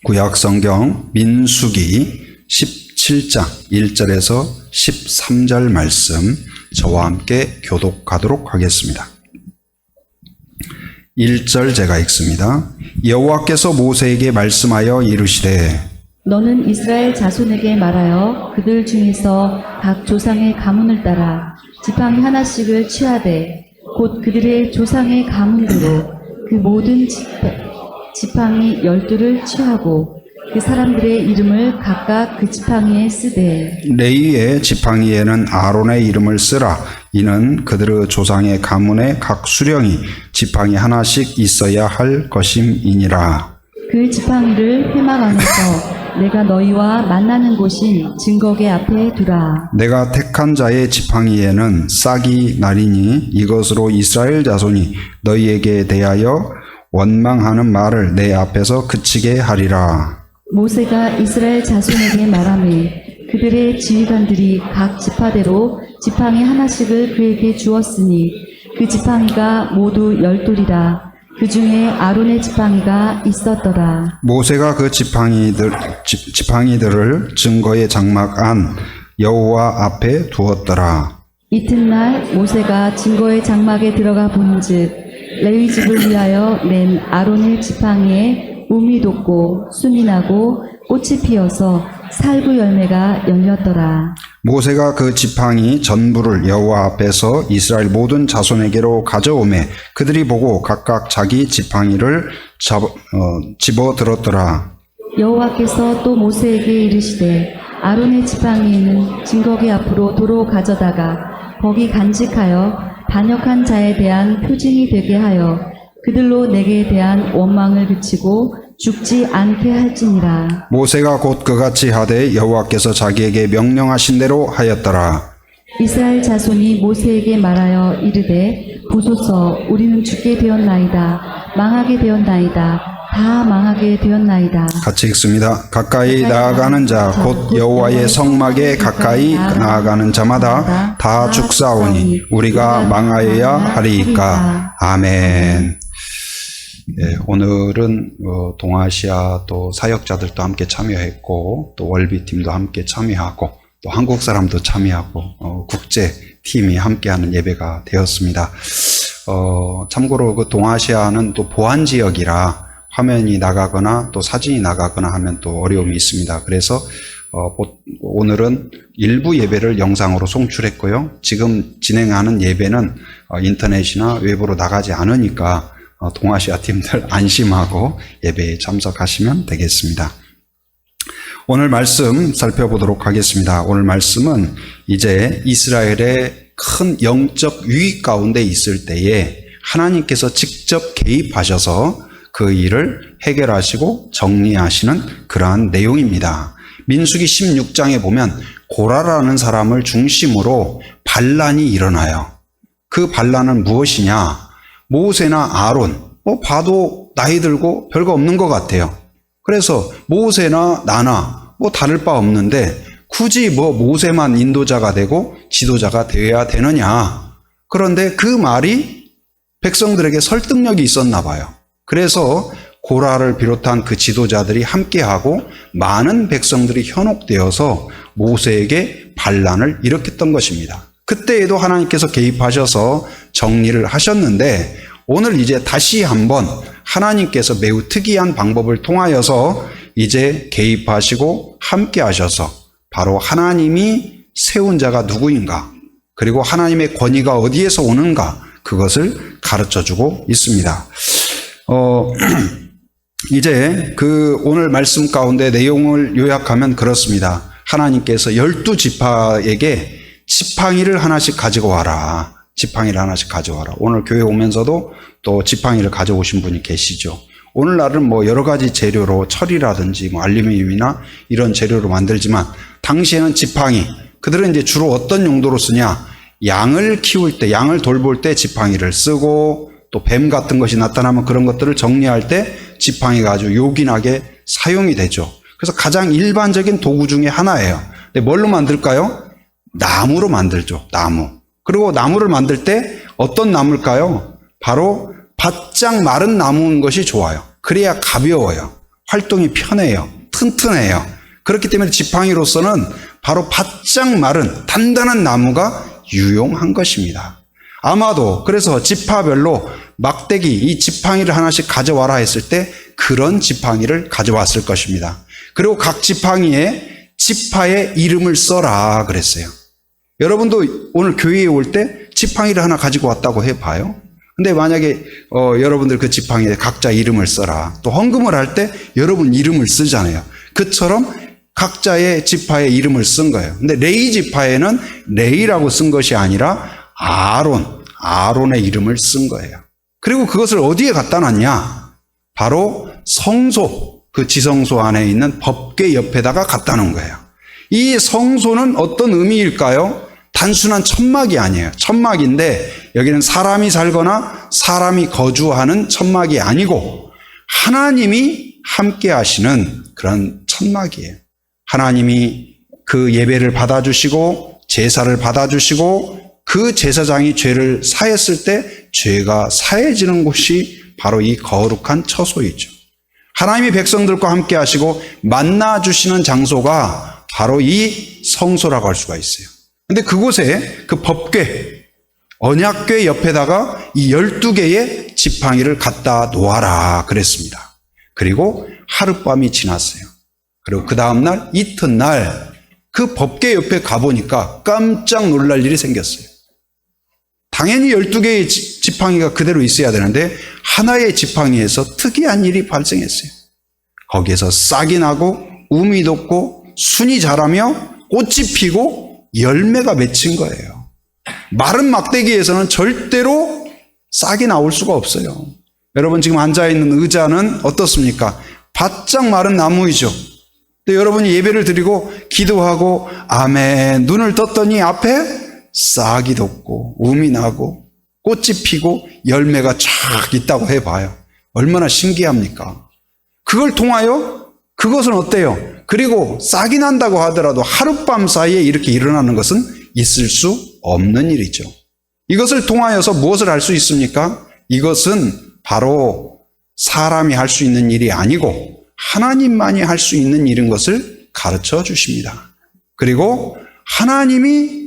구약성경 민수기 17장 1절에서 13절 말씀 저와 함께 교독하도록 하겠습니다. 1절 제가 읽습니다. 여호와께서 모세에게 말씀하여 이르시되 너는 이스라엘 자손에게 말하여 그들 중에서 각 조상의 가문을 따라 지팡이 하나씩을 취하되 곧 그들의 조상의 가문대로 그 모든 지팡이 12를 취하고 그 사람들의 이름을 각각 그 지팡이에 쓰되 레위의 지팡이에는 아론의 이름을 쓰라. 이는 그들의 조상의 가문의 각 수령이 지팡이 하나씩 있어야 할 것임이니라. 그 지팡이를 회막 안에서 내가 너희와 만나는 곳인 증거계 앞에 두라. 내가 택한 자의 지팡이에는 싹이 나리니 이것으로 이스라엘 자손이 너희에게 대하여 원망하는 말을 내 앞에서 그치게 하리라. 모세가 이스라엘 자손에게 말하매 그들의 지휘관들이 각 지파대로 지팡이 하나씩을 그에게 주었으니 그 지팡이가 모두 12이라. 그 중에 아론의 지팡이가 있었더라. 모세가 그 지팡이들을 증거의 장막 안 여호와 앞에 두었더라. 이튿날 모세가 증거의 장막에 들어가 본즉 레위 집을 위하여 낸 아론의 지팡이에 움이 돋고 순이 나고 꽃이 피어서 살구 열매가 열렸더라. 모세가 그 지팡이 전부를 여호와 앞에서 이스라엘 모든 자손에게로 가져오매 그들이 보고 각각 자기 지팡이를 집어 들었더라. 여호와께서 또 모세에게 이르시되 아론의 지팡이는 증거계 앞으로 도로 가져다가 거기 간직하여 반역한 자에 대한 표징이 되게 하여 그들로 내게 대한 원망을 그치고 죽지 않게 할지니라. 모세가 곧 그같이 하되 여호와께서 자기에게 명령하신 대로 하였더라. 이스라엘 자손이 모세에게 말하여 이르되 보소서 우리는 죽게 되었나이다. 망하게 되었나이다. 다 망하게 되었나이다. 같이 읽습니다. 가까이 나아가는 자 곧 여호와의 성막에 가까이 나아가는 자마다 다 죽사오니 우리가 망하여야 하리이까. 아멘. 네, 오늘은 동아시아 또 사역자들도 함께 참여했고 또 월비팀도 함께 참여하고 또 한국 사람도 참여하고 국제팀이 함께하는 예배가 되었습니다. 참고로 그 동아시아는 또 보안 지역이라 화면이 나가거나 또 사진이 나가거나 하면 또 어려움이 있습니다. 그래서 오늘은 일부 예배를 영상으로 송출했고요. 지금 진행하는 예배는 인터넷이나 외부로 나가지 않으니까 동아시아 팀들 안심하고 예배에 참석하시면 되겠습니다. 오늘 말씀 살펴보도록 하겠습니다. 오늘 말씀은 이제 이스라엘의 큰 영적 위기 가운데 있을 때에 하나님께서 직접 개입하셔서 그 일을 해결하시고 정리하시는 그러한 내용입니다. 민수기 16장에 보면 고라라는 사람을 중심으로 반란이 일어나요. 그 반란은 무엇이냐? 모세나 아론, 봐도 나이 들고 별거 없는 것 같아요. 그래서 모세나 나나 다를 바 없는데 굳이 모세만 인도자가 되고 지도자가 되어야 되느냐. 그런데 그 말이 백성들에게 설득력이 있었나 봐요. 그래서 고라를 비롯한 그 지도자들이 함께하고 많은 백성들이 현혹되어서 모세에게 반란을 일으켰던 것입니다. 그때에도 하나님께서 개입하셔서 정리를 하셨는데 오늘 이제 다시 한번 하나님께서 매우 특이한 방법을 통하여서 이제 개입하시고 함께 하셔서 바로 하나님이 세운 자가 누구인가 그리고 하나님의 권위가 어디에서 오는가 그것을 가르쳐주고 있습니다. 이제 그 오늘 말씀 가운데 내용을 요약하면 그렇습니다. 하나님께서 12지파에게 지팡이를 하나씩 가지고 와라. 지팡이를 하나씩 가져와라. 오늘 교회 오면서도 또 지팡이를 가져오신 분이 계시죠. 오늘날은 여러 가지 재료로 철이라든지 알루미늄이나 이런 재료로 만들지만 당시에는 지팡이, 그들은 이제 주로 어떤 용도로 쓰냐? 양을 키울 때, 양을 돌볼 때 지팡이를 쓰고 또 뱀 같은 것이 나타나면 그런 것들을 정리할 때 지팡이가 아주 요긴하게 사용이 되죠. 그래서 가장 일반적인 도구 중에 하나예요. 근데 뭘로 만들까요? 나무로 만들죠. 나무. 그리고 나무를 만들 때 어떤 나무일까요? 바로 바짝 마른 나무인 것이 좋아요. 그래야 가벼워요. 활동이 편해요. 튼튼해요. 그렇기 때문에 지팡이로서는 바로 바짝 마른 단단한 나무가 유용한 것입니다. 아마도 그래서 지파별로 막대기, 이 지팡이를 하나씩 가져와라 했을 때 그런 지팡이를 가져왔을 것입니다. 그리고 각 지팡이에 지파의 이름을 써라 그랬어요. 여러분도 오늘 교회에 올 때 지팡이를 하나 가지고 왔다고 해봐요. 근데 만약에 여러분들 그 지팡이에 각자 이름을 써라. 또 헌금을 할 때 여러분 이름을 쓰잖아요. 그처럼 각자의 지파에 이름을 쓴 거예요. 근데 레위 지파에는 레위라고 쓴 것이 아니라 아론의 이름을 쓴 거예요. 그리고 그것을 어디에 갖다 놨냐? 바로 성소, 그 지성소 안에 있는 법궤 옆에다가 갖다 놓은 거예요. 이 성소는 어떤 의미일까요? 단순한 천막이 아니에요. 천막인데 여기는 사람이 살거나 사람이 거주하는 천막이 아니고 하나님이 함께 하시는 그런 천막이에요. 하나님이 그 예배를 받아주시고 제사를 받아주시고 그 제사장이 죄를 사했을 때 죄가 사해지는 곳이 바로 이 거룩한 처소이죠. 하나님이 백성들과 함께 하시고 만나주시는 장소가 바로 이 성소라고 할 수가 있어요. 근데 그곳에 그 법궤, 언약궤 옆에다가 이 12개의 지팡이를 갖다 놓아라 그랬습니다. 그리고 하룻밤이 지났어요. 그리고 그 다음날 이튿날 그 법궤 옆에 가보니까 깜짝 놀랄 일이 생겼어요. 당연히 12개의 지팡이가 그대로 있어야 되는데 하나의 지팡이에서 특이한 일이 발생했어요. 거기에서 싹이 나고 움이 돋고 순이 자라며 꽃이 피고 열매가 맺힌 거예요. 마른 막대기에서는 절대로 싹이 나올 수가 없어요. 여러분 지금 앉아있는 의자는 어떻습니까? 바짝 마른 나무이죠. 근데 여러분이 예배를 드리고 기도하고 아멘 눈을 떴더니 앞에 싹이 돋고 움이 나고 꽃이 피고 열매가 쫙 있다고 해봐요. 얼마나 신기합니까? 그걸 통하여 그것은 어때요? 그리고 싹이 난다고 하더라도 하룻밤 사이에 이렇게 일어나는 것은 있을 수 없는 일이죠. 이것을 통하여서 무엇을 할 수 있습니까? 이것은 바로 사람이 할 수 있는 일이 아니고 하나님만이 할 수 있는 일인 것을 가르쳐 주십니다. 그리고 하나님이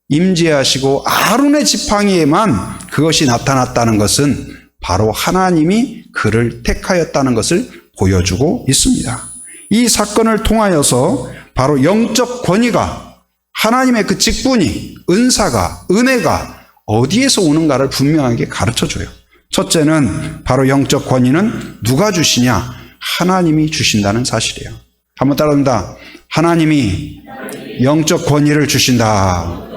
임재하시고 아론의 지팡이에만 그것이 나타났다는 것은 바로 하나님이 그를 택하였다는 것을 보여주고 있습니다. 이 사건을 통하여서 바로 영적 권위가 하나님의 그 직분이 은사가 은혜가 어디에서 오는가를 분명하게 가르쳐줘요. 첫째는 바로 영적 권위는 누가 주시냐? 하나님이 주신다는 사실이에요. 한번 따라합니다. 하나님이 영적 권위를 주신다.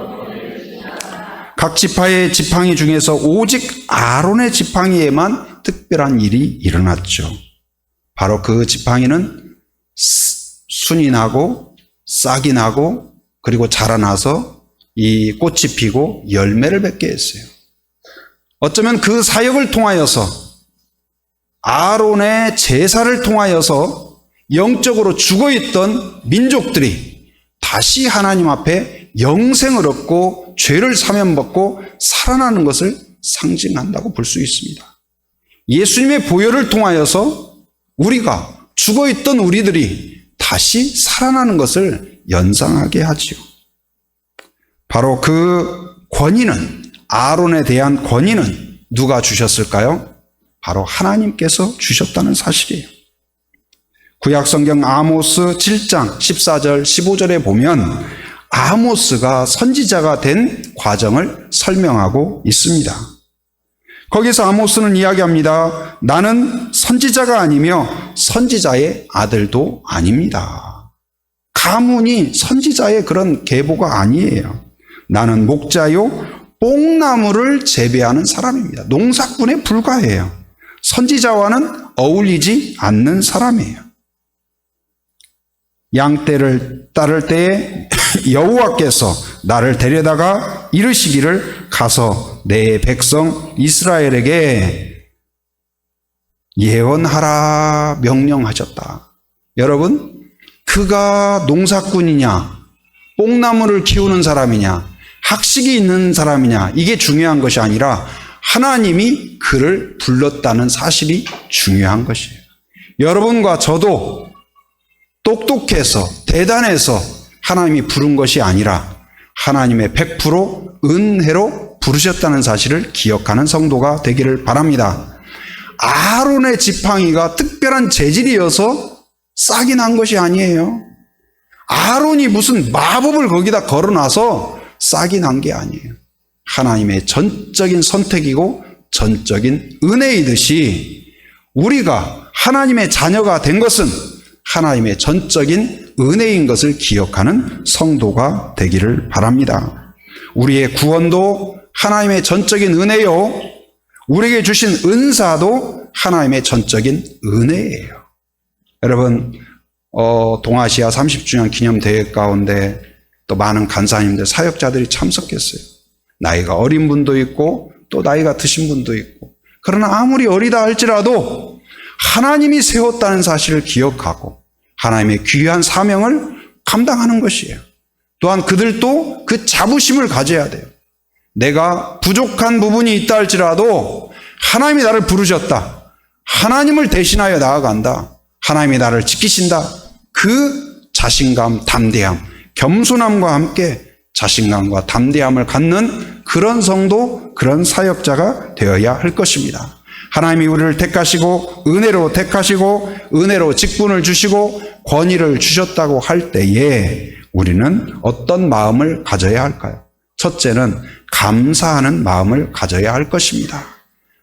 각 지파의 지팡이 중에서 오직 아론의 지팡이에만 특별한 일이 일어났죠. 바로 그 지팡이는 순이 나고 싹이 나고 그리고 자라나서 이 꽃이 피고 열매를 맺게 했어요. 어쩌면 그 사역을 통하여서 아론의 제사를 통하여서 영적으로 죽어있던 민족들이 다시 하나님 앞에 영생을 얻고 죄를 사면받고 살아나는 것을 상징한다고 볼 수 있습니다. 예수님의 보혈을 통하여서 우리가 죽어있던 우리들이 다시 살아나는 것을 연상하게 하지요. 바로 그 권위는 아론에 대한 권위는 누가 주셨을까요? 바로 하나님께서 주셨다는 사실이에요. 구약성경 아모스 7장 14절 15절에 보면 아모스가 선지자가 된 과정을 설명하고 있습니다. 거기서 아모스는 이야기합니다. 나는 선지자가 아니며 선지자의 아들도 아닙니다. 가문이 선지자의 그런 계보가 아니에요. 나는 목자요 뽕나무를 재배하는 사람입니다. 농사꾼에 불과해요. 선지자와는 어울리지 않는 사람이에요. 양떼를 따를 때에 여호와께서 나를 데려다가 이르시기를 가서 내 백성 이스라엘에게 예언하라 명령하셨다. 여러분, 그가 농사꾼이냐, 뽕나무를 키우는 사람이냐, 학식이 있는 사람이냐, 이게 중요한 것이 아니라 하나님이 그를 불렀다는 사실이 중요한 것이에요. 여러분과 저도 똑똑해서 대단해서 하나님이 부른 것이 아니라 하나님의 100% 은혜로 부르셨다는 사실을 기억하는 성도가 되기를 바랍니다. 아론의 지팡이가 특별한 재질이어서 싹이 난 것이 아니에요. 아론이 무슨 마법을 거기다 걸어놔서 싹이 난 게 아니에요. 하나님의 전적인 선택이고 전적인 은혜이듯이 우리가 하나님의 자녀가 된 것은 하나님의 전적인 은혜인 것을 기억하는 성도가 되기를 바랍니다. 우리의 구원도 하나님의 전적인 은혜요, 우리에게 주신 은사도 하나님의 전적인 은혜예요. 여러분, 동아시아 30주년 기념대회 가운데 또 많은 간사님들, 사역자들이 참석했어요. 나이가 어린 분도 있고 또 나이가 드신 분도 있고, 그러나 아무리 어리다 할지라도 하나님이 세웠다는 사실을 기억하고 하나님의 귀한 사명을 감당하는 것이에요. 또한 그들도 그 자부심을 가져야 돼요. 내가 부족한 부분이 있다 할지라도 하나님이 나를 부르셨다, 하나님을 대신하여 나아간다, 하나님이 나를 지키신다, 그 자신감, 담대함, 겸손함과 함께 자신감과 담대함을 갖는 그런 성도, 그런 사역자가 되어야 할 것입니다. 하나님이 우리를 택하시고 은혜로 택하시고 은혜로 직분을 주시고 권위를 주셨다고 할 때에 우리는 어떤 마음을 가져야 할까요? 첫째는 감사하는 마음을 가져야 할 것입니다.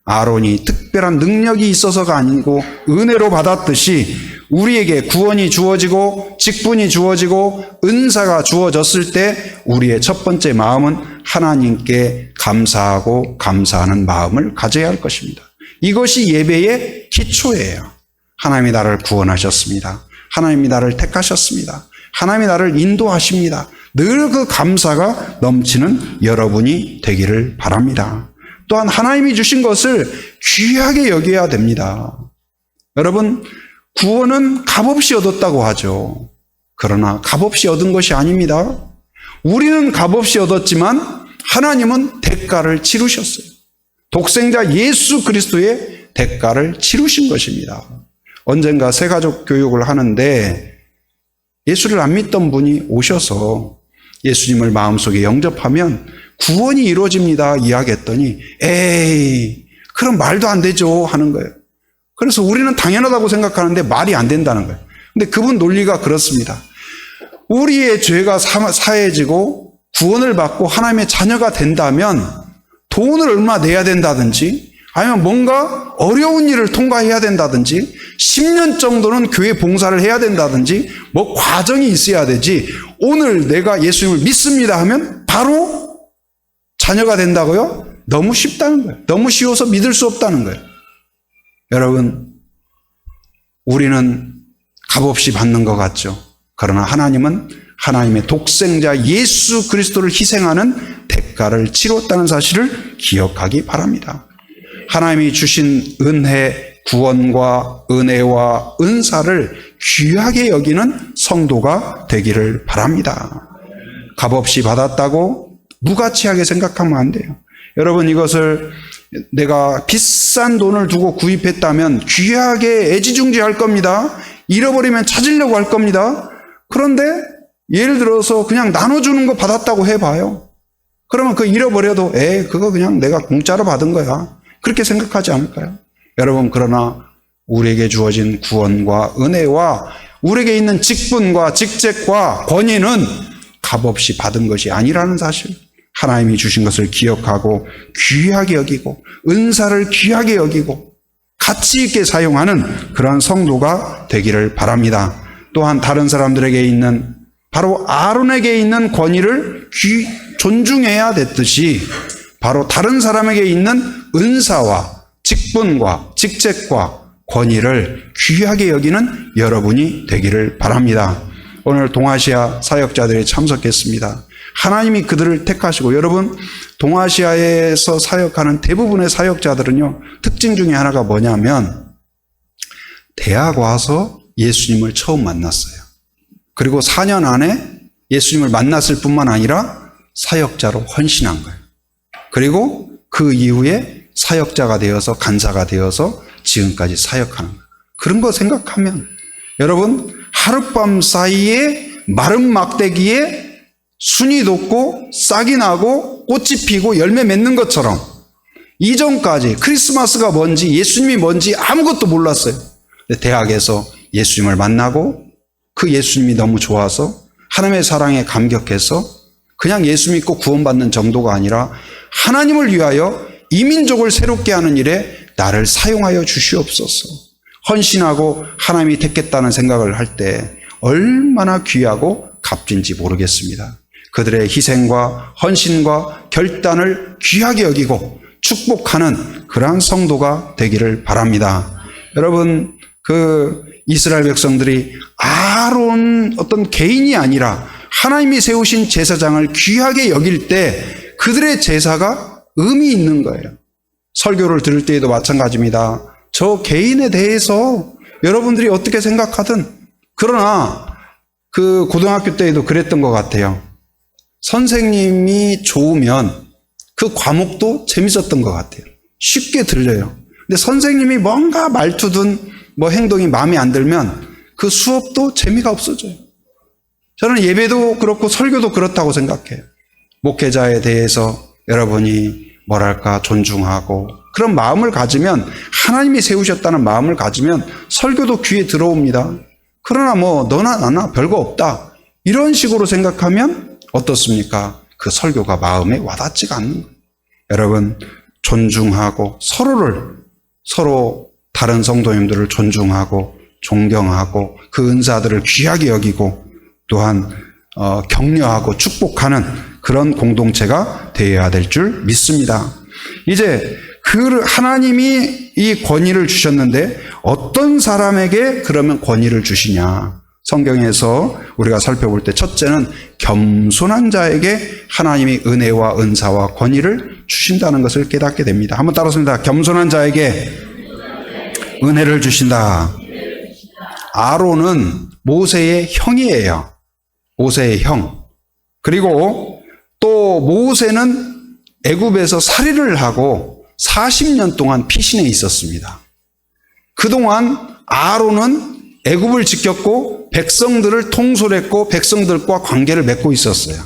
아론이 특별한 능력이 있어서가 아니고 은혜로 받았듯이 우리에게 구원이 주어지고 직분이 주어지고 은사가 주어졌을 때 우리의 첫 번째 마음은 하나님께 감사하고 감사하는 마음을 가져야 할 것입니다. 이것이 예배의 기초예요. 하나님이 나를 구원하셨습니다. 하나님이 나를 택하셨습니다. 하나님이 나를 인도하십니다. 늘 그 감사가 넘치는 여러분이 되기를 바랍니다. 또한 하나님이 주신 것을 귀하게 여겨야 됩니다. 여러분, 구원은 값없이 얻었다고 하죠. 그러나 값없이 얻은 것이 아닙니다. 우리는 값없이 얻었지만 하나님은 대가를 치르셨어요. 독생자 예수 그리스도의 대가를 치르신 것입니다. 언젠가 새가족 교육을 하는데 예수를 안 믿던 분이 오셔서 예수님을 마음속에 영접하면 구원이 이루어집니다 이야기했더니 에이, 그럼 말도 안 되죠 하는 거예요. 그래서 우리는 당연하다고 생각하는데 말이 안 된다는 거예요. 근데 그분 논리가 그렇습니다. 우리의 죄가 사해지고 구원을 받고 하나님의 자녀가 된다면 돈을 얼마 내야 된다든지 아니면 뭔가 어려운 일을 통과해야 된다든지 10년 정도는 교회 봉사를 해야 된다든지 뭐 과정이 있어야 되지, 오늘 내가 예수님을 믿습니다 하면 바로 자녀가 된다고요? 너무 쉽다는 거예요. 너무 쉬워서 믿을 수 없다는 거예요. 여러분, 우리는 값없이 받는 것 같죠. 그러나 하나님은 하나님의 독생자 예수 그리스도를 희생하는 대가를 치렀다는 사실을 기억하기 바랍니다. 하나님이 주신 은혜, 구원과 은혜와 은사를 귀하게 여기는 성도가 되기를 바랍니다. 값없이 받았다고 무가치하게 생각하면 안 돼요. 여러분, 이것을 내가 비싼 돈을 두고 구입했다면 귀하게 애지중지할 겁니다. 잃어버리면 찾으려고 할 겁니다. 그런데 예를 들어서 그냥 나눠주는 거 받았다고 해봐요. 그러면 그 잃어버려도 그거 그냥 내가 공짜로 받은 거야, 그렇게 생각하지 않을까요? 여러분, 그러나 우리에게 주어진 구원과 은혜와 우리에게 있는 직분과 직책과 권위는 값없이 받은 것이 아니라는 사실, 하나님이 주신 것을 기억하고 귀하게 여기고 은사를 귀하게 여기고 가치 있게 사용하는 그런 성도가 되기를 바랍니다. 또한 다른 사람들에게 있는, 바로 아론에게 있는 권위를 존중해야 됐듯이 바로 다른 사람에게 있는 은사와 직분과 직책과 권위를 귀하게 여기는 여러분이 되기를 바랍니다. 오늘 동아시아 사역자들이 참석했습니다. 하나님이 그들을 택하시고, 여러분, 동아시아에서 사역하는 대부분의 사역자들은요, 특징 중에 하나가 뭐냐면 대학 와서 예수님을 처음 만났어요. 그리고 4년 안에 예수님을 만났을 뿐만 아니라 사역자로 헌신한 거예요. 그리고 그 이후에 사역자가 되어서 간사가 되어서 지금까지 사역하는 거예요. 그런 거 생각하면 여러분 하룻밤 사이에 마른 막대기에 순이 돋고 싹이 나고 꽃이 피고 열매 맺는 것처럼 이전까지 크리스마스가 뭔지 예수님이 뭔지 아무것도 몰랐어요. 대학에서 예수님을 만나고 그 예수님이 너무 좋아서 하나님의 사랑에 감격해서 그냥 예수 믿고 구원받는 정도가 아니라 하나님을 위하여 이민족을 새롭게 하는 일에 나를 사용하여 주시옵소서. 헌신하고 하나님이 택했다는 생각을 할 때 얼마나 귀하고 값진지 모르겠습니다. 그들의 희생과 헌신과 결단을 귀하게 여기고 축복하는 그러한 성도가 되기를 바랍니다. 여러분, 그 이스라엘 백성들이 아론 어떤 개인이 아니라 하나님이 세우신 제사장을 귀하게 여길 때 그들의 제사가 의미 있는 거예요. 설교를 들을 때에도 마찬가지입니다. 저 개인에 대해서 여러분들이 어떻게 생각하든, 그러나 그 고등학교 때에도 그랬던 것 같아요. 선생님이 좋으면 그 과목도 재밌었던 것 같아요. 쉽게 들려요. 근데 선생님이 뭔가 말투든 뭐 행동이 마음에 안 들면 그 수업도 재미가 없어져요. 저는 예배도 그렇고 설교도 그렇다고 생각해요. 목회자에 대해서 여러분이 뭐랄까 존중하고 그런 마음을 가지면, 하나님이 세우셨다는 마음을 가지면 설교도 귀에 들어옵니다. 그러나 뭐 너나 나나 별거 없다 이런 식으로 생각하면 어떻습니까? 그 설교가 마음에 와닿지가 않는 거예요. 여러분, 존중하고 서로 다른 성도님들을 존중하고 존경하고 그 은사들을 귀하게 여기고 또한 격려하고 축복하는 그런 공동체가 되어야 될 줄 믿습니다. 이제 그 하나님이 이 권위를 주셨는데 어떤 사람에게 그러면 권위를 주시냐? 성경에서 우리가 살펴볼 때 첫째는 겸손한 자에게 하나님이 은혜와 은사와 권위를 주신다는 것을 깨닫게 됩니다. 한번 따라합니다. 겸손한 자에게 은혜를 주신다. 아론은 모세의 형이에요. 모세의 형. 그리고 또 모세는 애굽에서 살인을 하고 40년 동안 피신해 있었습니다. 그동안 아론은 애굽을 지켰고 백성들을 통솔했고 백성들과 관계를 맺고 있었어요.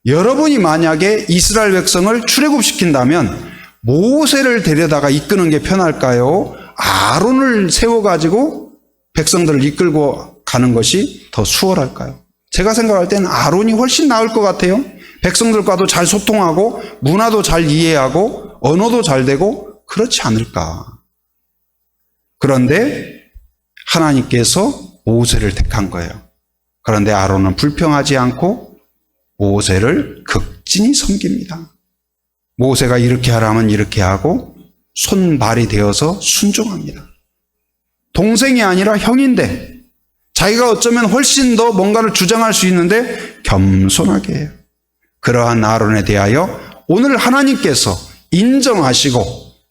여러분이 만약에 이스라엘 백성을 출애굽시킨다면 모세를 데려다가 이끄는 게 편할까요? 아론을 세워가지고 백성들을 이끌고 가는 것이 더 수월할까요? 제가 생각할 때는 아론이 훨씬 나을 것 같아요. 백성들과도 잘 소통하고 문화도 잘 이해하고 언어도 잘 되고 그렇지 않을까. 그런데 하나님께서 모세를 택한 거예요. 그런데 아론은 불평하지 않고 모세를 극진히 섬깁니다. 모세가 이렇게 하라면 이렇게 하고 손발이 되어서 순종합니다. 동생이 아니라 형인데 자기가 어쩌면 훨씬 더 뭔가를 주장할 수 있는데 겸손하게 해요. 그러한 아론에 대하여 오늘 하나님께서 인정하시고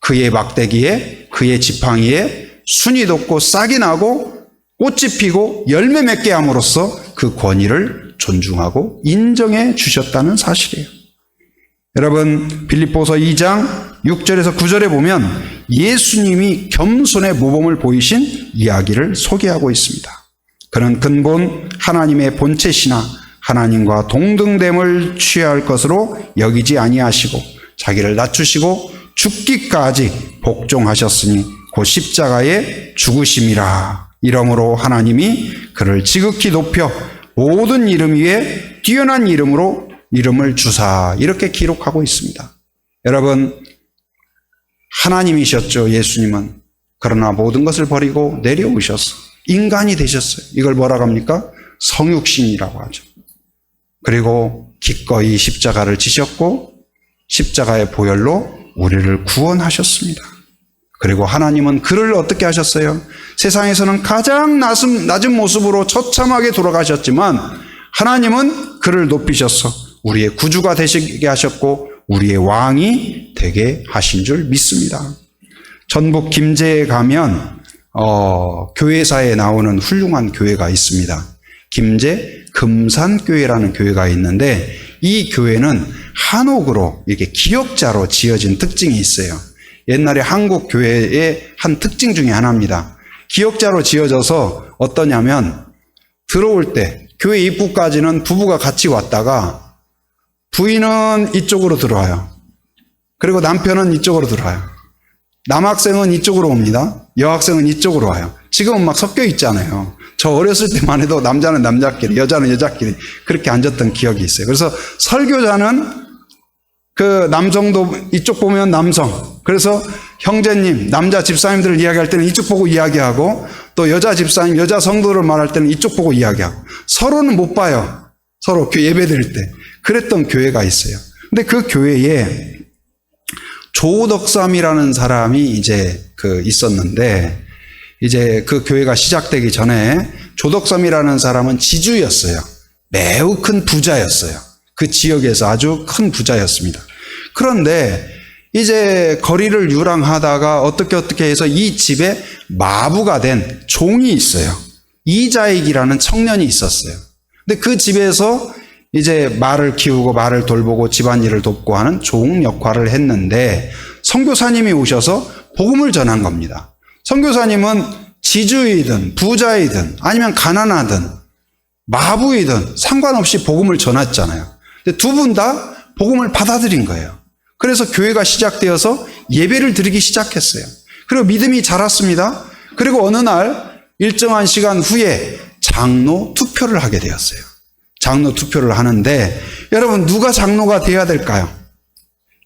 그의 막대기에 그의 지팡이에 순이 돋고 싹이 나고 꽃이 피고 열매 맺게 함으로써 그 권위를 존중하고 인정해 주셨다는 사실이에요. 여러분, 빌립보서 2장 6절에서 9절에 보면 예수님이 겸손의 모범을 보이신 이야기를 소개하고 있습니다. 그는 근본 하나님의 본체시나 하나님과 동등됨을 취할 것으로 여기지 아니하시고 자기를 낮추시고 죽기까지 복종하셨으니 곧 십자가에 죽으심이라. 이러므로 하나님이 그를 지극히 높여 모든 이름 위에 뛰어난 이름으로 이름을 주사. 이렇게 기록하고 있습니다. 여러분, 하나님이셨죠, 예수님은. 그러나 모든 것을 버리고 내려오셔서 인간이 되셨어요. 이걸 뭐라고 합니까? 성육신이라고 하죠. 그리고 기꺼이 십자가를 지셨고 십자가의 보혈로 우리를 구원하셨습니다. 그리고 하나님은 그를 어떻게 하셨어요? 세상에서는 가장 낮은 모습으로 처참하게 돌아가셨지만 하나님은 그를 높이셔서 우리의 구주가 되시게 하셨고 우리의 왕이 되게 하신 줄 믿습니다. 전북 김제에 가면 교회사에 나오는 훌륭한 교회가 있습니다. 김제 금산교회라는 교회가 있는데 이 교회는 한옥으로 이렇게 기역자로 지어진 특징이 있어요. 옛날에 한국 교회의 한 특징 중에 하나입니다. 기역자로 지어져서 어떠냐면 들어올 때 교회 입구까지는 부부가 같이 왔다가 부인은 이쪽으로 들어와요. 그리고 남편은 이쪽으로 들어와요. 남학생은 이쪽으로 옵니다. 여학생은 이쪽으로 와요. 지금은 막 섞여 있잖아요. 저 어렸을 때만 해도 남자는 남자끼리, 여자는 여자끼리 그렇게 앉았던 기억이 있어요. 그래서 설교자는 그 남성도 이쪽 보면 남성. 그래서 형제님, 남자 집사님들을 이야기할 때는 이쪽 보고 이야기하고 또 여자 집사님, 여자 성도를 말할 때는 이쪽 보고 이야기하고 서로는 못 봐요. 서로 예배 드릴 때. 그랬던 교회가 있어요. 근데 그 교회에 조덕삼이라는 사람이 이제 있었는데 이제 그 교회가 시작되기 전에 조덕삼이라는 사람은 지주였어요. 매우 큰 부자였어요. 그 지역에서 아주 큰 부자였습니다. 그런데 이제 거리를 유랑하다가 어떻게 해서 이 집에 마부가 된 종이 있어요. 이자익이라는 청년이 있었어요. 근데 그 집에서 이제 말을 키우고 말을 돌보고 집안일을 돕고 하는 종 역할을 했는데 선교사님이 오셔서 복음을 전한 겁니다. 선교사님은 지주이든 부자이든 아니면 가난하든 마부이든 상관없이 복음을 전했잖아요. 근데 두 분 다 복음을 받아들인 거예요. 그래서 교회가 시작되어서 예배를 드리기 시작했어요. 그리고 믿음이 자랐습니다. 그리고 어느 날 일정한 시간 후에 장로 투표를 하게 되었어요. 장로 투표를 하는데 여러분 누가 장로가 돼야 될까요?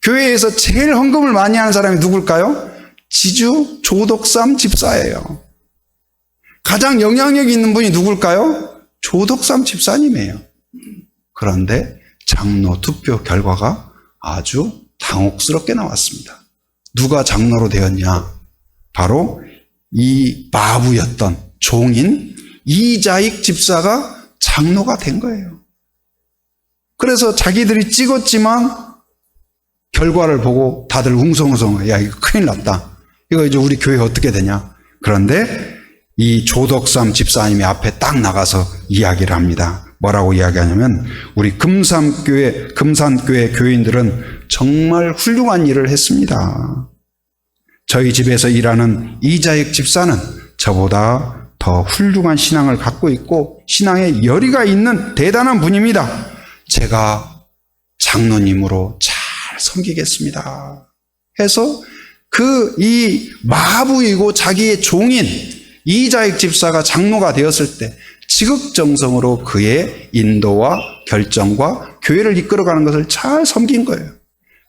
교회에서 제일 헌금을 많이 하는 사람이 누굴까요? 지주 조덕삼 집사예요. 가장 영향력 있는 분이 누굴까요? 조덕삼 집사님이에요. 그런데 장로 투표 결과가 아주 당혹스럽게 나왔습니다. 누가 장로로 되었냐? 바로 이 마부였던 종인 이자익 집사가 장로가 된 거예요. 그래서 자기들이 찍었지만 결과를 보고 다들 웅성웅성 야 이거 큰일 났다. 이거 이제 우리 교회 어떻게 되냐. 그런데 이 조덕삼 집사님이 앞에 딱 나가서 이야기를 합니다. 뭐라고 이야기하냐면 우리 금산교회 교인들은 정말 훌륭한 일을 했습니다. 저희 집에서 일하는 이자익 집사는 저보다 더 훌륭한 신앙을 갖고 있고 신앙에 열의가 있는 대단한 분입니다. 제가 장로님으로 잘 섬기겠습니다. 해서 이 마부이고 자기의 종인 이자익 집사가 장로가 되었을 때 지극정성으로 그의 인도와 결정과 교회를 이끌어가는 것을 잘 섬긴 거예요.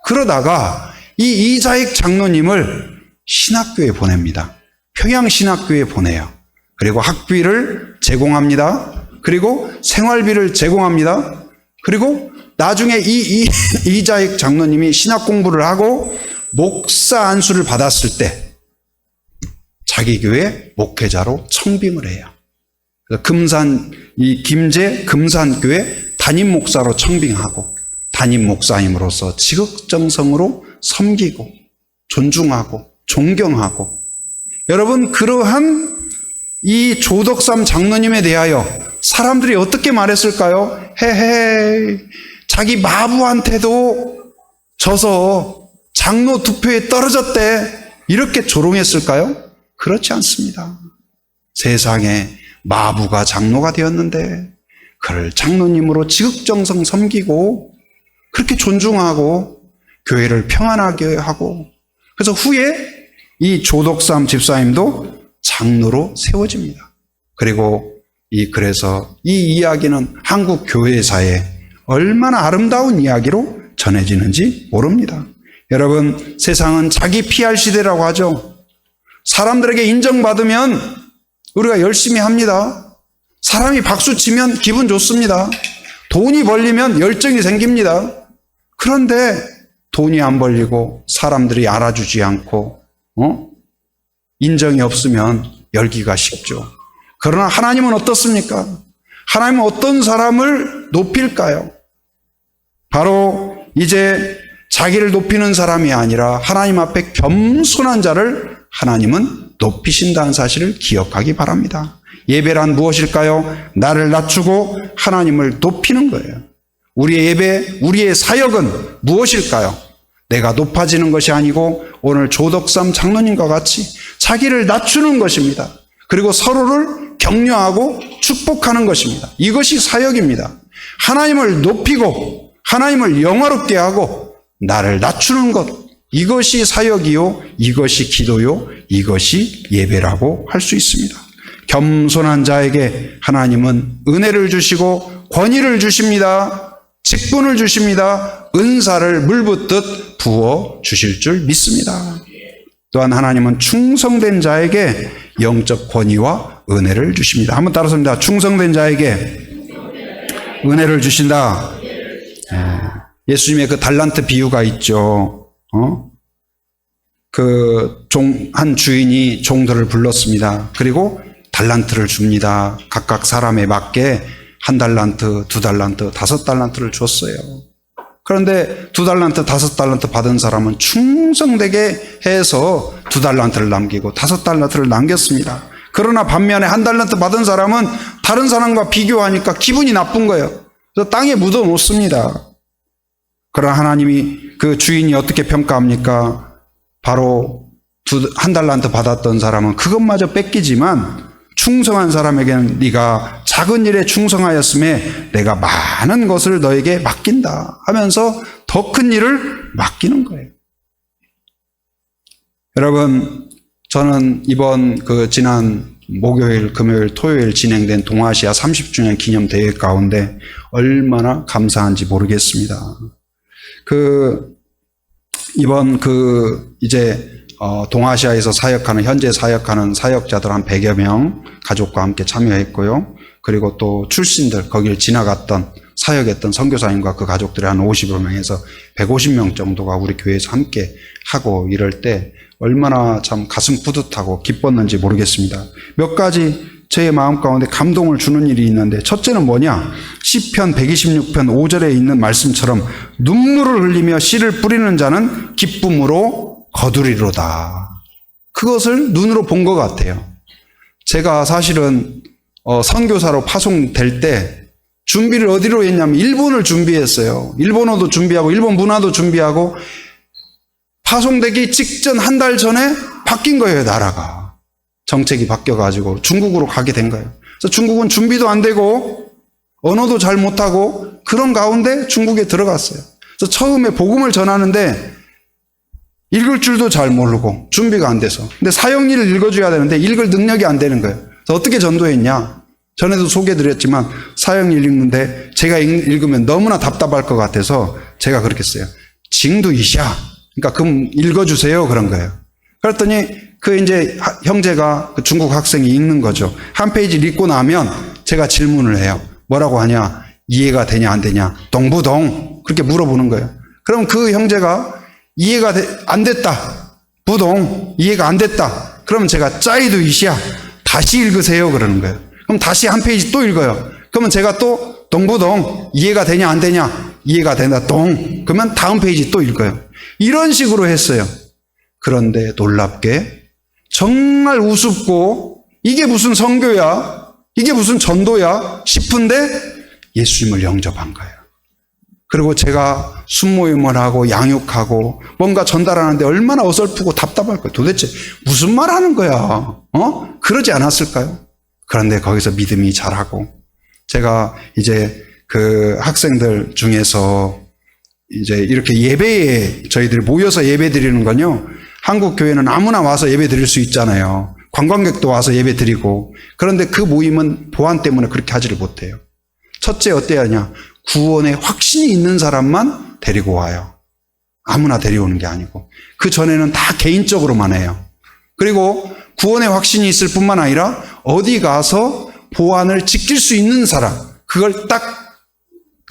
그러다가 이 이자익 장로님을 신학교에 보냅니다. 평양신학교에 보내요. 그리고 학비를 제공합니다. 그리고 생활비를 제공합니다. 그리고 나중에 이자익 장로님이 신학 공부를 하고 목사 안수를 받았을 때 자기 교회 목회자로 청빙을 해요. 김제 금산교회 담임 목사로 청빙하고 담임 목사님으로서 지극정성으로 섬기고 존중하고 존경하고 여러분 그러한 이 조덕삼 장로님에 대하여 사람들이 어떻게 말했을까요? 헤헤 자기 마부한테도 져서 장로 투표에 떨어졌대 이렇게 조롱했을까요? 그렇지 않습니다. 세상에 마부가 장로가 되었는데 그를 장로님으로 지극정성 섬기고 그렇게 존중하고 교회를 평안하게 하고 그래서 후에 이 조덕삼 집사님도 장로로 세워집니다. 그리고 그래서 이 이야기는 한국 교회사에 얼마나 아름다운 이야기로 전해지는지 모릅니다. 여러분 세상은 자기 PR 시대라고 하죠. 사람들에게 인정받으면 우리가 열심히 합니다. 사람이 박수 치면 기분 좋습니다. 돈이 벌리면 열정이 생깁니다. 그런데 돈이 안 벌리고 사람들이 알아주지 않고 인정이 없으면 열기가 식죠. 그러나 하나님은 어떻습니까? 하나님은 어떤 사람을 높일까요? 바로 이제 자기를 높이는 사람이 아니라 하나님 앞에 겸손한 자를 하나님은 높이신다는 사실을 기억하기 바랍니다. 예배란 무엇일까요? 나를 낮추고 하나님을 높이는 거예요. 우리의 예배, 우리의 사역은 무엇일까요? 내가 높아지는 것이 아니고 오늘 조덕삼 장로님과 같이 자기를 낮추는 것입니다. 그리고 서로를 격려하고 축복하는 것입니다. 이것이 사역입니다. 하나님을 높이고 하나님을 영화롭게 하고 나를 낮추는 것, 이것이 사역이요, 이것이 기도요, 이것이 예배라고 할 수 있습니다. 겸손한 자에게 하나님은 은혜를 주시고 권위를 주십니다. 직분을 주십니다. 은사를 물붓듯 부어 주실 줄 믿습니다. 또한 하나님은 충성된 자에게 영적 권위와 은혜를 주십니다. 한번 따라서입니다. 충성된 자에게 은혜를 주신다. 예수님의 그 달란트 비유가 있죠. 한 주인이 종들을 불렀습니다. 그리고 달란트를 줍니다. 각각 사람에 맞게 1달란트, 2달란트, 5달란트를 줬어요. 그런데 2달란트, 5달란트 받은 사람은 충성되게 해서 2달란트를 남기고 5달란트를 남겼습니다. 그러나 반면에 1달란트 받은 사람은 다른 사람과 비교하니까 기분이 나쁜 거예요. 그래서 땅에 묻어 놓습니다. 그러나 하나님이 그 주인이 어떻게 평가합니까? 바로 1달란트 받았던 사람은 그것마저 뺏기지만 충성한 사람에게는 네가 작은 일에 충성하였음에 내가 많은 것을 너에게 맡긴다 하면서 더 큰 일을 맡기는 거예요. 여러분, 저는 이번 지난 목요일, 금요일, 토요일 진행된 동아시아 30주년 기념 대회 가운데 얼마나 감사한지 모르겠습니다. 이번 이제 동아시아에서 현재 사역하는 사역자들 한 100여 명 가족과 함께 참여했고요. 그리고 또 출신들, 거기를 지나갔던 사역했던 선교사님과 그 가족들이 한 50여 명에서 150명 정도가 우리 교회에서 함께 하고 이럴 때 얼마나 참 가슴 뿌듯하고 기뻤는지 모르겠습니다. 몇 가지 제 마음 가운데 감동을 주는 일이 있는데, 첫째는 뭐냐? 시편 126편 5절에 있는 말씀처럼 눈물을 흘리며 씨를 뿌리는 자는 기쁨으로 거두리로다. 그것을 눈으로 본 것 같아요. 제가 사실은 선교사로 파송될 때 준비를 어디로 했냐면 일본을 준비했어요. 일본어도 준비하고 일본 문화도 준비하고 파송되기 직전 한 달 전에 바뀐 거예요, 나라가. 정책이 바뀌어가지고 중국으로 가게 된 거예요. 그래서 중국은 준비도 안 되고 언어도 잘 못하고 그런 가운데 중국에 들어갔어요. 그래서 처음에 복음을 전하는데 읽을 줄도 잘 모르고 준비가 안 돼서. 근데 사형리를 읽어줘야 되는데 읽을 능력이 안 되는 거예요. 그래서 어떻게 전도했냐? 전에도 소개드렸지만 사형리 읽는데 제가 읽으면 너무나 답답할 것 같아서 제가 그렇게 써요. 징두이샤. 그러니까 그럼 읽어주세요. 그런 거예요. 그랬더니 이제 형제가 중국 학생이 읽는 거죠. 한 페이지를 읽고 나면 제가 질문을 해요. 뭐라고 하냐? 이해가 되냐 안 되냐? 동부동. 그렇게 물어보는 거예요. 그럼 그 형제가 이해가 안 됐다. 부동. 이해가 안 됐다. 그러면 제가 짜이두이샤. 다시 읽으세요. 그러는 거예요. 그럼 다시 한 페이지 또 읽어요. 그러면 제가 또 동부동. 이해가 되냐 안 되냐? 이해가 된다. 동. 그러면 다음 페이지 또 읽어요. 이런 식으로 했어요. 그런데 놀랍게 정말 우습고 이게 무슨 선교야? 이게 무슨 전도야? 싶은데 예수님을 영접한 거예요. 그리고 제가 순모임을 하고 양육하고 뭔가 전달하는데 얼마나 어설프고 답답할 거예요. 도대체 무슨 말 하는 거야? 그러지 않았을까요? 그런데 거기서 믿음이 자라고, 제가 이제 그 학생들 중에서 이제 이렇게 예배에 저희들이 모여서 예배 드리는 건요, 한국 교회는 아무나 와서 예배 드릴 수 있잖아요. 관광객도 와서 예배 드리고. 그런데 그 모임은 보안 때문에 그렇게 하지를 못해요. 첫째 어때야 하냐? 구원에 확신이 있는 사람만 데리고 와요. 아무나 데려오는 게 아니고. 그 전에는 다 개인적으로만 해요. 그리고 구원에 확신이 있을 뿐만 아니라 어디 가서 보안을 지킬 수 있는 사람, 그걸 딱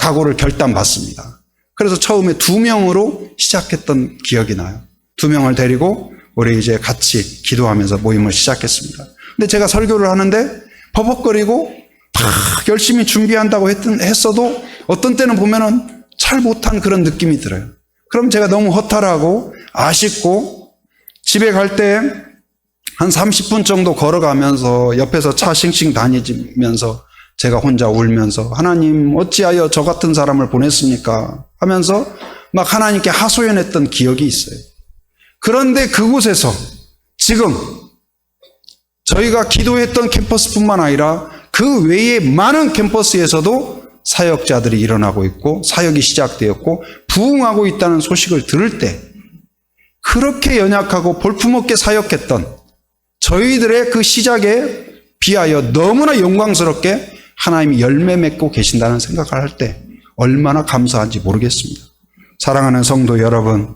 각오를 결단받습니다. 그래서 처음에 2명으로 시작했던 기억이 나요. 2명을 데리고 우리 이제 같이 기도하면서 모임을 시작했습니다. 근데 제가 설교를 하는데 버벅거리고 막 열심히 준비한다고 했어도 어떤 때는 보면은 잘 못한 그런 느낌이 들어요. 그럼 제가 너무 허탈하고 아쉽고 집에 갈 때 한 30분 정도 걸어가면서 옆에서 차 싱싱 다니면서 제가 혼자 울면서 하나님 어찌하여 저 같은 사람을 보냈습니까? 하면서 막 하나님께 하소연했던 기억이 있어요. 그런데 그곳에서 지금 저희가 기도했던 캠퍼스뿐만 아니라 그 외에 많은 캠퍼스에서도 사역자들이 일어나고 있고 사역이 시작되었고 부흥하고 있다는 소식을 들을 때 그렇게 연약하고 볼품없게 사역했던 저희들의 그 시작에 비하여 너무나 영광스럽게 하나님이 열매 맺고 계신다는 생각을 할 때 얼마나 감사한지 모르겠습니다. 사랑하는 성도 여러분,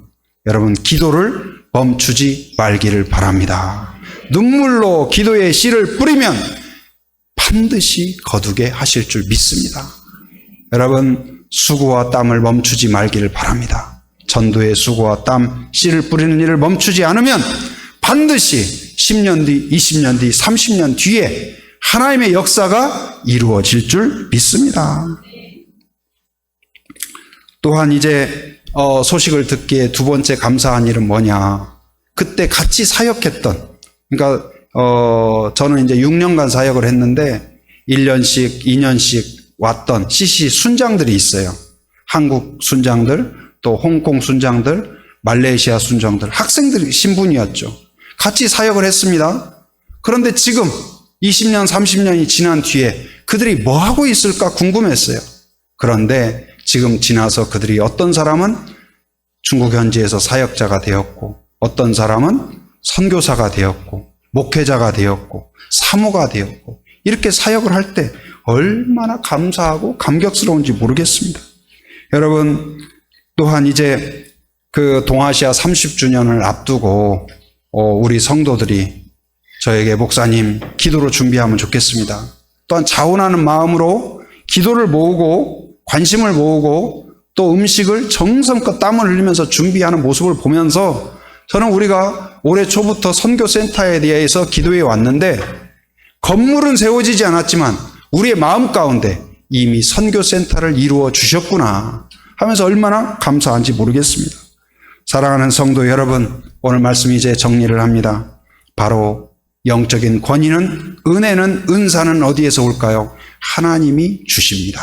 기도를 멈추지 말기를 바랍니다. 눈물로 기도의 씨를 뿌리면 반드시 거두게 하실 줄 믿습니다. 여러분, 수고와 땀을 멈추지 말기를 바랍니다. 전도의 수고와 땀, 씨를 뿌리는 일을 멈추지 않으면 반드시 10년 뒤, 20년 뒤, 30년 뒤에 하나님의 역사가 이루어질 줄 믿습니다. 또한 이제 소식을 듣기에 두 번째 감사한 일은 뭐냐? 그때 같이 사역했던, 그러니까 저는 이제 6년간 사역을 했는데 1년씩, 2년씩 왔던 CC 순장들이 있어요. 한국 순장들, 또 홍콩 순장들, 말레이시아 순장들, 학생들 신분이었죠. 같이 사역을 했습니다. 그런데 지금 20년, 30년이 지난 뒤에 그들이 뭐 하고 있을까 궁금했어요. 그런데 지금 지나서 그들이 어떤 사람은 중국 현지에서 사역자가 되었고, 어떤 사람은 선교사가 되었고, 목회자가 되었고, 사모가 되었고, 이렇게 사역을 할 때 얼마나 감사하고 감격스러운지 모르겠습니다. 여러분, 또한 이제 그 동아시아 30주년을 앞두고 우리 성도들이 저에게 목사님 기도로 준비하면 좋겠습니다. 또한 자원하는 마음으로 기도를 모으고 관심을 모으고 또 음식을 정성껏 땀을 흘리면서 준비하는 모습을 보면서 저는 우리가 올해 초부터 선교센터에 대해서 기도해 왔는데 건물은 세워지지 않았지만 우리의 마음 가운데 이미 선교센터를 이루어 주셨구나 하면서 얼마나 감사한지 모르겠습니다. 사랑하는 성도 여러분, 오늘 말씀 이제 정리를 합니다. 바로 영적인 권위는, 은혜는, 은사는 어디에서 올까요? 하나님이 주십니다.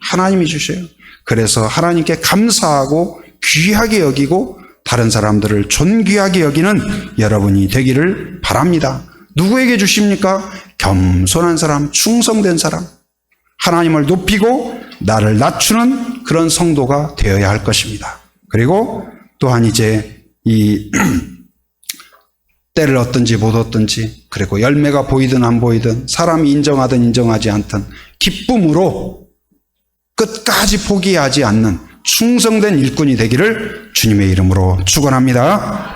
하나님이 주셔요. 그래서 하나님께 감사하고 귀하게 여기고 다른 사람들을 존귀하게 여기는 여러분이 되기를 바랍니다. 누구에게 주십니까? 겸손한 사람, 충성된 사람, 하나님을 높이고 나를 낮추는 그런 성도가 되어야 할 것입니다. 그리고 또한 이제 이 때를 얻든지 못 얻든지, 그리고 열매가 보이든 안 보이든 사람이 인정하든 인정하지 않든 기쁨으로 끝까지 포기하지 않는 충성된 일꾼이 되기를 주님의 이름으로 축원합니다.